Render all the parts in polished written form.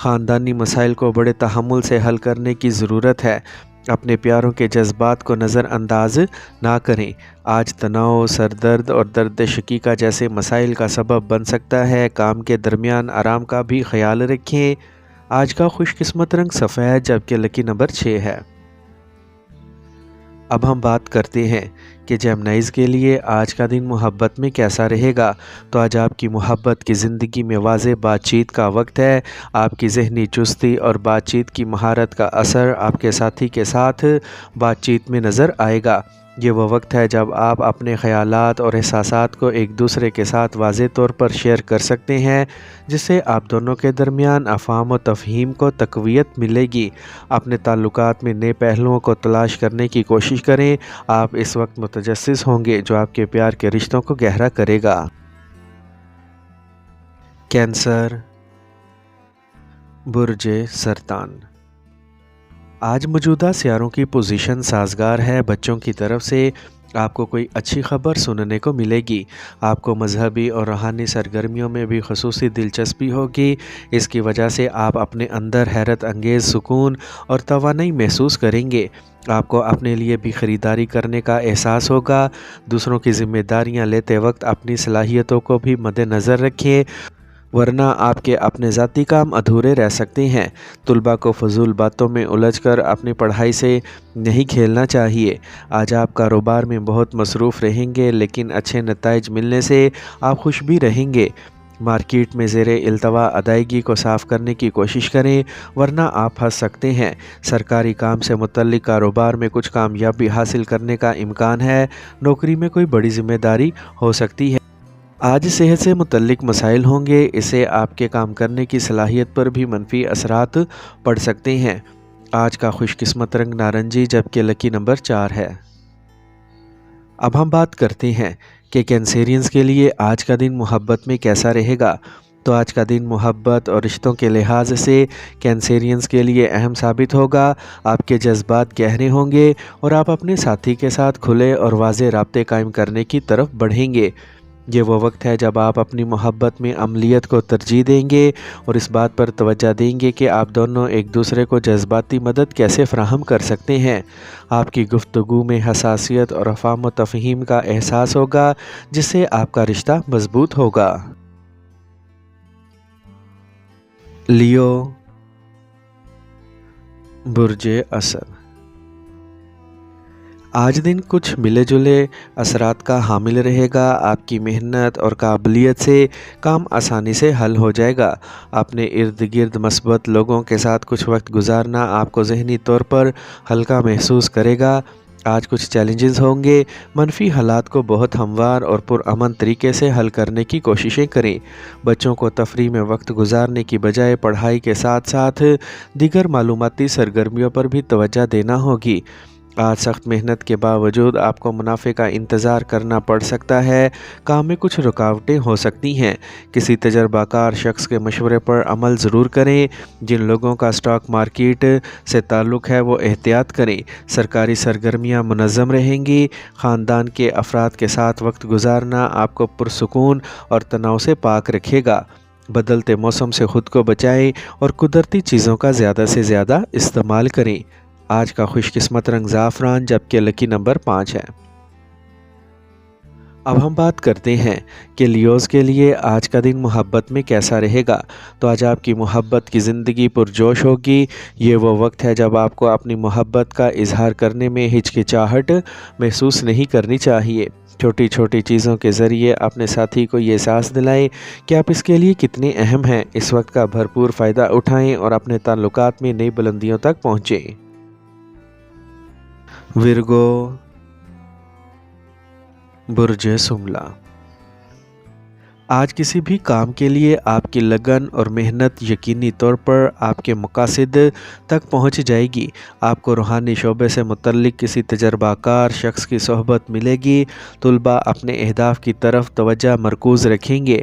خاندانی مسائل کو بڑے تحمل سے حل کرنے کی ضرورت ہے۔ اپنے پیاروں کے جذبات کو نظر انداز نہ کریں۔ آج تناؤ، سر درد اور درد شقیقہ جیسے مسائل کا سبب بن سکتا ہے۔ کام کے درمیان آرام کا بھی خیال رکھیں۔ آج کا خوش قسمت رنگ سفید جبکہ لکی نمبر 6 ہے۔ اب ہم بات کرتے ہیں کہ جیمنائز کے لیے آج کا دن محبت میں کیسا رہے گا۔ تو آج آپ کی محبت کی زندگی میں واضح بات چیت کا وقت ہے۔ آپ کی ذہنی چستی اور بات چیت کی مہارت کا اثر آپ کے ساتھی کے ساتھ بات چیت میں نظر آئے گا۔ یہ وہ وقت ہے جب آپ اپنے خیالات اور احساسات کو ایک دوسرے کے ساتھ واضح طور پر شیئر کر سکتے ہیں، جس سے آپ دونوں کے درمیان افہام و تفہیم کو تقویت ملے گی۔ اپنے تعلقات میں نئے پہلوؤں کو تلاش کرنے کی کوشش کریں۔ آپ اس وقت متجسس ہوں گے جو آپ کے پیار کے رشتوں کو گہرا کرے گا۔ کینسر، برج سرطان۔ آج موجودہ سیاروں کی پوزیشن سازگار ہے۔ بچوں کی طرف سے آپ کو کوئی اچھی خبر سننے کو ملے گی۔ آپ کو مذہبی اور روحانی سرگرمیوں میں بھی خصوصی دلچسپی ہوگی۔ اس کی وجہ سے آپ اپنے اندر حیرت انگیز سکون اور توانائی محسوس کریں گے۔ آپ کو اپنے لیے بھی خریداری کرنے کا احساس ہوگا۔ دوسروں کی ذمہ داریاں لیتے وقت اپنی صلاحیتوں کو بھی مد نظر رکھیں، ورنہ آپ کے اپنے ذاتی کام ادھورے رہ سکتے ہیں۔ طلباء کو فضول باتوں میں الجھ کر اپنی پڑھائی سے نہیں کھیلنا چاہیے۔ آج آپ کاروبار میں بہت مصروف رہیں گے، لیکن اچھے نتائج ملنے سے آپ خوش بھی رہیں گے۔ مارکیٹ میں زیر التوا ادائیگی کو صاف کرنے کی کوشش کریں، ورنہ آپ پھنس سکتے ہیں۔ سرکاری کام سے متعلق کاروبار میں کچھ کامیابی حاصل کرنے کا امکان ہے۔ نوکری میں کوئی بڑی ذمہ داری ہو سکتی ہے۔ آج صحت سے متعلق مسائل ہوں گے، اسے آپ کے کام کرنے کی صلاحیت پر بھی منفی اثرات پڑ سکتے ہیں۔ آج کا خوش قسمت رنگ نارنجی جبکہ لکی نمبر 4 ہے۔ اب ہم بات کرتے ہیں کہ کینسیرینز کے لیے آج کا دن محبت میں کیسا رہے گا۔ تو آج کا دن محبت اور رشتوں کے لحاظ سے کینسیرینز کے لیے اہم ثابت ہوگا۔ آپ کے جذبات گہرے ہوں گے اور آپ اپنے ساتھی کے ساتھ کھلے اور واضح رابطے قائم کرنے کی طرف بڑھیں گے۔ یہ وہ وقت ہے جب آپ اپنی محبت میں عملیت کو ترجیح دیں گے اور اس بات پر توجہ دیں گے کہ آپ دونوں ایک دوسرے کو جذباتی مدد کیسے فراہم کر سکتے ہیں۔ آپ کی گفتگو میں حساسیت اور افہام و تفہیم کا احساس ہوگا، جس سے آپ کا رشتہ مضبوط ہوگا۔ لیو، برج اسد۔ آج دن کچھ ملے جلے اثرات کا حامل رہے گا۔ آپ کی محنت اور قابلیت سے کام آسانی سے حل ہو جائے گا۔ اپنے ارد گرد مثبت لوگوں کے ساتھ کچھ وقت گزارنا آپ کو ذہنی طور پر ہلکا محسوس کرے گا۔ آج کچھ چیلنجز ہوں گے۔ منفی حالات کو بہت ہموار اور پرامن طریقے سے حل کرنے کی کوششیں کریں۔ بچوں کو تفریح میں وقت گزارنے کی بجائے پڑھائی کے ساتھ ساتھ دیگر معلوماتی سرگرمیوں پر بھی توجہ دینا ہوگی۔ آج سخت محنت کے باوجود آپ کو منافع کا انتظار کرنا پڑ سکتا ہے۔ کام میں کچھ رکاوٹیں ہو سکتی ہیں۔ کسی تجربہ کار شخص کے مشورے پر عمل ضرور کریں۔ جن لوگوں کا اسٹاک مارکیٹ سے تعلق ہے وہ احتیاط کریں۔ سرکاری سرگرمیاں منظم رہیں گی۔ خاندان کے افراد کے ساتھ وقت گزارنا آپ کو پرسکون اور تناؤ سے پاک رکھے گا۔ بدلتے موسم سے خود کو بچائیں اور قدرتی چیزوں کا زیادہ سے زیادہ استعمال کریں۔ آج کا خوش قسمت رنگ زعفران جبکہ لکی نمبر 5 ہے۔ اب ہم بات کرتے ہیں کہ لیوز کے لیے آج کا دن محبت میں کیسا رہے گا۔ تو آج آپ کی محبت کی زندگی پرجوش ہوگی۔ یہ وہ وقت ہے جب آپ کو اپنی محبت کا اظہار کرنے میں ہچکچاہٹ محسوس نہیں کرنی چاہیے۔ چھوٹی چھوٹی چیزوں کے ذریعے اپنے ساتھی کو یہ احساس دلائیں کہ آپ اس کے لیے کتنے اہم ہیں۔ اس وقت کا بھرپور فائدہ اٹھائیں اور اپنے تعلقات میں نئی بلندیوں تک پہنچیں۔ ورگو، برج سملا۔ آج کسی بھی کام کے لیے آپ کی لگن اور محنت یقینی طور پر آپ کے مقاصد تک پہنچ جائے گی۔ آپ کو روحانی شعبے سے متعلق کسی تجربہ کار شخص کی صحبت ملے گی۔ طلباء اپنے اہداف کی طرف توجہ مرکوز رکھیں گے۔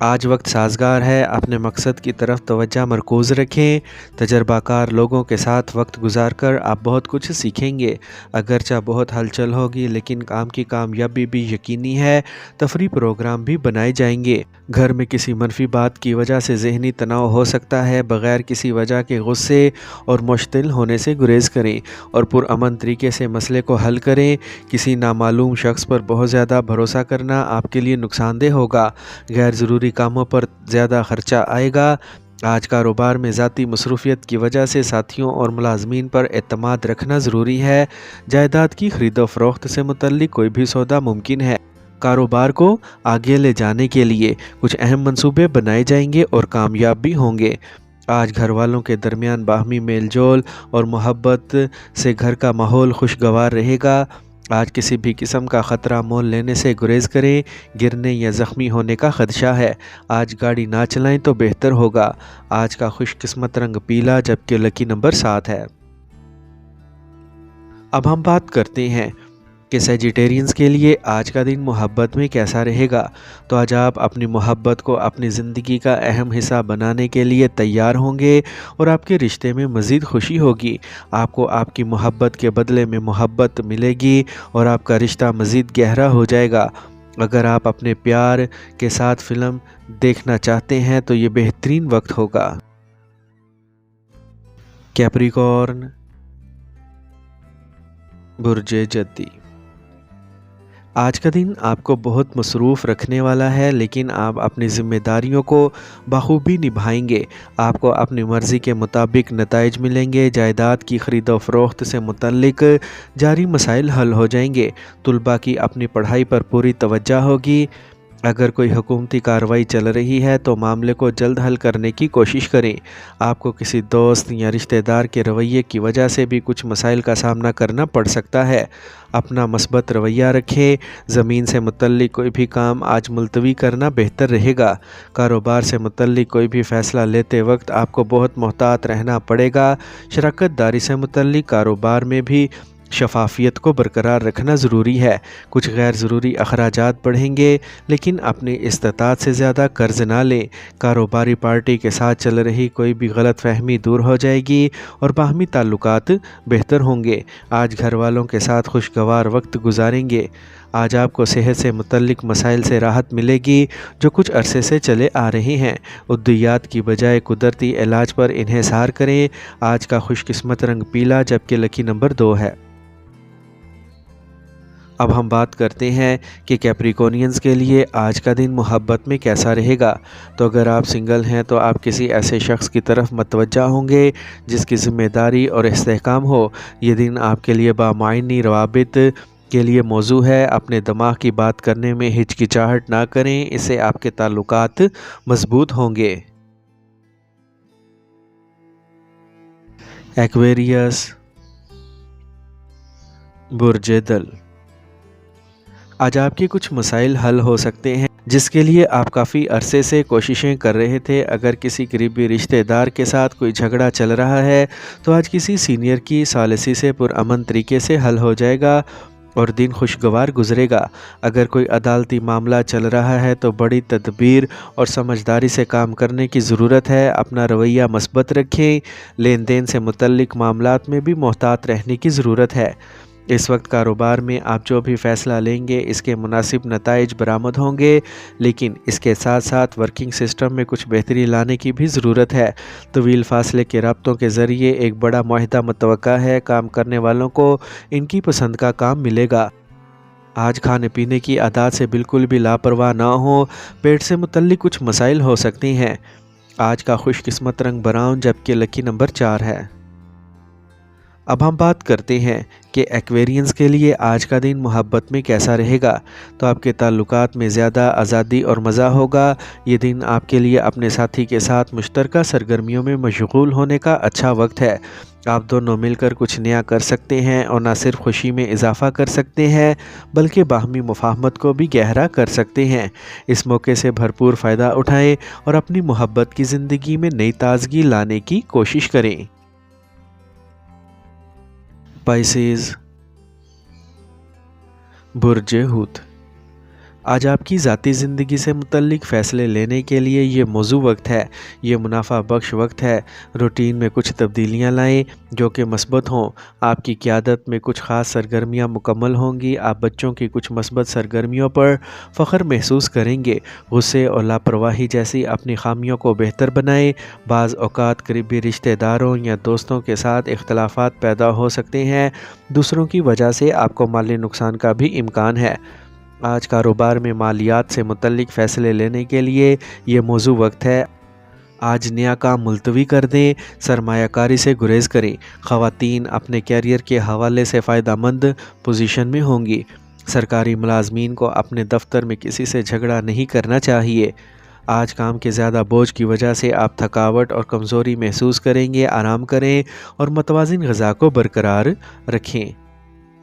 آج وقت سازگار ہے، اپنے مقصد کی طرف توجہ مرکوز رکھیں۔ تجربہ کار لوگوں کے ساتھ وقت گزار کر آپ بہت کچھ سیکھیں گے۔ اگرچہ بہت ہلچل ہوگی لیکن کام کی کامیابی بھی یقینی ہے۔ تفریح پروگرام بھی بنائے جائیں گے۔ گھر میں کسی منفی بات کی وجہ سے ذہنی تناؤ ہو سکتا ہے۔ بغیر کسی وجہ کے غصے اور مشتعل ہونے سے گریز کریں اور پرامن طریقے سے مسئلے کو حل کریں۔ کسی نامعلوم شخص پر بہت زیادہ بھروسہ کرنا آپ کے لیے نقصان دہ ہوگا۔ غیر ضروری کاموں پر زیادہ خرچہ آئے گا۔ آج کاروبار میں ذاتی مصروفیت کی وجہ سے ساتھیوں اور ملازمین پر اعتماد رکھنا ضروری ہے۔ جائیداد کی خرید و فروخت سے متعلق کوئی بھی سودا ممکن ہے۔ کاروبار کو آگے لے جانے کے لیے کچھ اہم منصوبے بنائے جائیں گے اور کامیاب بھی ہوں گے۔ آج گھر والوں کے درمیان باہمی میل جول اور محبت سے گھر کا ماحول خوشگوار رہے گا۔ آج کسی بھی قسم کا خطرہ مول لینے سے گریز کریں۔ گرنے یا زخمی ہونے کا خدشہ ہے۔ آج گاڑی نہ چلائیں تو بہتر ہوگا۔ آج کا خوش قسمت رنگ پیلا جبکہ لکی نمبر 7 ہے۔ اب ہم بات کرتے ہیں کہ سیجیٹیرینز کے لیے آج کا دن محبت میں کیسا رہے گا۔ تو آج آپ اپنی محبت کو اپنی زندگی کا اہم حصہ بنانے کے لیے تیار ہوں گے اور آپ کے رشتے میں مزید خوشی ہوگی۔ آپ کو آپ کی محبت کے بدلے میں محبت ملے گی اور آپ کا رشتہ مزید گہرا ہو جائے گا۔ اگر آپ اپنے پیار کے ساتھ فلم دیکھنا چاہتے ہیں تو یہ بہترین وقت ہوگا۔ کیپریکارن، برج جدی۔ آج کا دن آپ کو بہت مصروف رکھنے والا ہے لیکن آپ اپنی ذمہ داریوں کو بخوبی نبھائیں گے۔ آپ کو اپنی مرضی کے مطابق نتائج ملیں گے۔ جائیداد کی خرید و فروخت سے متعلق جاری مسائل حل ہو جائیں گے۔ طلباء کی اپنی پڑھائی پر پوری توجہ ہوگی۔ اگر کوئی حکومتی کارروائی چل رہی ہے تو معاملے کو جلد حل کرنے کی کوشش کریں۔ آپ کو کسی دوست یا رشتہ دار کے رویے کی وجہ سے بھی کچھ مسائل کا سامنا کرنا پڑ سکتا ہے۔ اپنا مثبت رویہ رکھیں۔ زمین سے متعلق کوئی بھی کام آج ملتوی کرنا بہتر رہے گا۔ کاروبار سے متعلق کوئی بھی فیصلہ لیتے وقت آپ کو بہت محتاط رہنا پڑے گا۔ شراکت داری سے متعلق کاروبار میں بھی شفافیت کو برقرار رکھنا ضروری ہے۔ کچھ غیر ضروری اخراجات بڑھیں گے لیکن اپنی استطاعت سے زیادہ قرض نہ لیں۔ کاروباری پارٹی کے ساتھ چل رہی کوئی بھی غلط فہمی دور ہو جائے گی اور باہمی تعلقات بہتر ہوں گے۔ آج گھر والوں کے ساتھ خوشگوار وقت گزاریں گے۔ آج آپ کو صحت سے متعلق مسائل سے راحت ملے گی جو کچھ عرصے سے چلے آ رہے ہیں۔ ادویات کی بجائے قدرتی علاج پر انحصار کریں۔ آج کا خوش قسمت رنگ پیلا جبکہ لکی نمبر 2 ہے۔ اب ہم بات کرتے ہیں کہ کیپریکونینز کے لیے آج کا دن محبت میں کیسا رہے گا۔ تو اگر آپ سنگل ہیں تو آپ کسی ایسے شخص کی طرف متوجہ ہوں گے جس کی ذمہ داری اور استحکام ہو۔ یہ دن آپ کے لیے بامعنی روابط کے لیے موزوں ہے۔ اپنے دماغ کی بات کرنے میں ہچکچاہٹ نہ کریں، اس سے آپ کے تعلقات مضبوط ہوں گے۔ ایکویریس، برج دل۔ آج آپ کے کچھ مسائل حل ہو سکتے ہیں جس کے لیے آپ کافی عرصے سے کوششیں کر رہے تھے۔ اگر کسی قریبی رشتہ دار کے ساتھ کوئی جھگڑا چل رہا ہے تو آج کسی سینئر کی ثالثی سے پرامن طریقے سے حل ہو جائے گا اور دن خوشگوار گزرے گا۔ اگر کوئی عدالتی معاملہ چل رہا ہے تو بڑی تدبیر اور سمجھداری سے کام کرنے کی ضرورت ہے۔ اپنا رویہ مثبت رکھیں۔ لین دین سے متعلق معاملات میں بھی محتاط رہنے کی ضرورت ہے۔ اس وقت کاروبار میں آپ جو بھی فیصلہ لیں گے اس کے مناسب نتائج برآمد ہوں گے لیکن اس کے ساتھ ساتھ ورکنگ سسٹم میں کچھ بہتری لانے کی بھی ضرورت ہے۔ طویل فاصلے کے رابطوں کے ذریعے ایک بڑا معاہدہ متوقع ہے۔ کام کرنے والوں کو ان کی پسند کا کام ملے گا۔ آج کھانے پینے کی عادات سے بالکل بھی لاپرواہ نہ ہوں۔ پیٹ سے متعلق کچھ مسائل ہو سکتے ہیں۔ آج کا خوش قسمت رنگ براؤن جبکہ لکی نمبر 4 ہے۔ اب ہم بات کرتے ہیں کہ ایکویرینز کے لیے آج کا دن محبت میں کیسا رہے گا۔ تو آپ کے تعلقات میں زیادہ آزادی اور مزہ ہوگا۔ یہ دن آپ کے لیے اپنے ساتھی کے ساتھ مشترکہ سرگرمیوں میں مشغول ہونے کا اچھا وقت ہے۔ آپ دونوں مل کر کچھ نیا کر سکتے ہیں اور نہ صرف خوشی میں اضافہ کر سکتے ہیں بلکہ باہمی مفاہمت کو بھی گہرا کر سکتے ہیں۔ اس موقع سے بھرپور فائدہ اٹھائیں اور اپنی محبت کی زندگی میں نئی تازگی لانے کی کوشش کریں۔ پائسیز، برج حوت۔ آج آپ کی ذاتی زندگی سے متعلق فیصلے لینے کے لیے یہ موزوں وقت ہے۔ یہ منافع بخش وقت ہے۔ روٹین میں کچھ تبدیلیاں لائیں جو کہ مثبت ہوں۔ آپ کی قیادت میں کچھ خاص سرگرمیاں مکمل ہوں گی۔ آپ بچوں کی کچھ مثبت سرگرمیوں پر فخر محسوس کریں گے۔ غصے اور لاپرواہی جیسی اپنی خامیوں کو بہتر بنائیں۔ بعض اوقات قریبی رشتہ داروں یا دوستوں کے ساتھ اختلافات پیدا ہو سکتے ہیں۔ دوسروں کی وجہ سے آپ کو مالی نقصان کا بھی امکان ہے۔ آج کاروبار میں مالیات سے متعلق فیصلے لینے کے لیے یہ موزوں وقت ہے۔ آج نیا کام ملتوی کر دیں۔ سرمایہ کاری سے گریز کریں۔ خواتین اپنے کیریئر کے حوالے سے فائدہ مند پوزیشن میں ہوں گی۔ سرکاری ملازمین کو اپنے دفتر میں کسی سے جھگڑا نہیں کرنا چاہیے۔ آج کام کے زیادہ بوجھ کی وجہ سے آپ تھکاوٹ اور کمزوری محسوس کریں گے۔ آرام کریں اور متوازن غذا کو برقرار رکھیں۔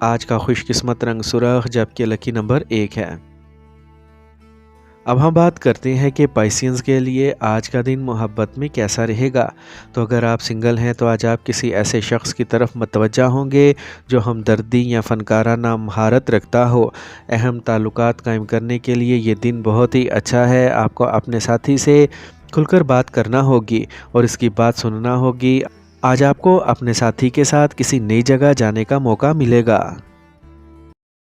آج کا خوش قسمت رنگ سرخ جبکہ لکی نمبر 1 ہے۔ اب ہم بات کرتے ہیں کہ پائسینز کے لیے آج کا دن محبت میں کیسا رہے گا۔ تو اگر آپ سنگل ہیں تو آج آپ کسی ایسے شخص کی طرف متوجہ ہوں گے جو ہمدردی یا فنکارانہ مہارت رکھتا ہو۔ اہم تعلقات قائم کرنے کے لیے یہ دن بہت ہی اچھا ہے۔ آپ کو اپنے ساتھی سے کھل کر بات کرنا ہوگی اور اس کی بات سننا ہوگی۔ آج آپ کو اپنے ساتھی کے ساتھ کسی نئی جگہ جانے کا موقع ملے گا۔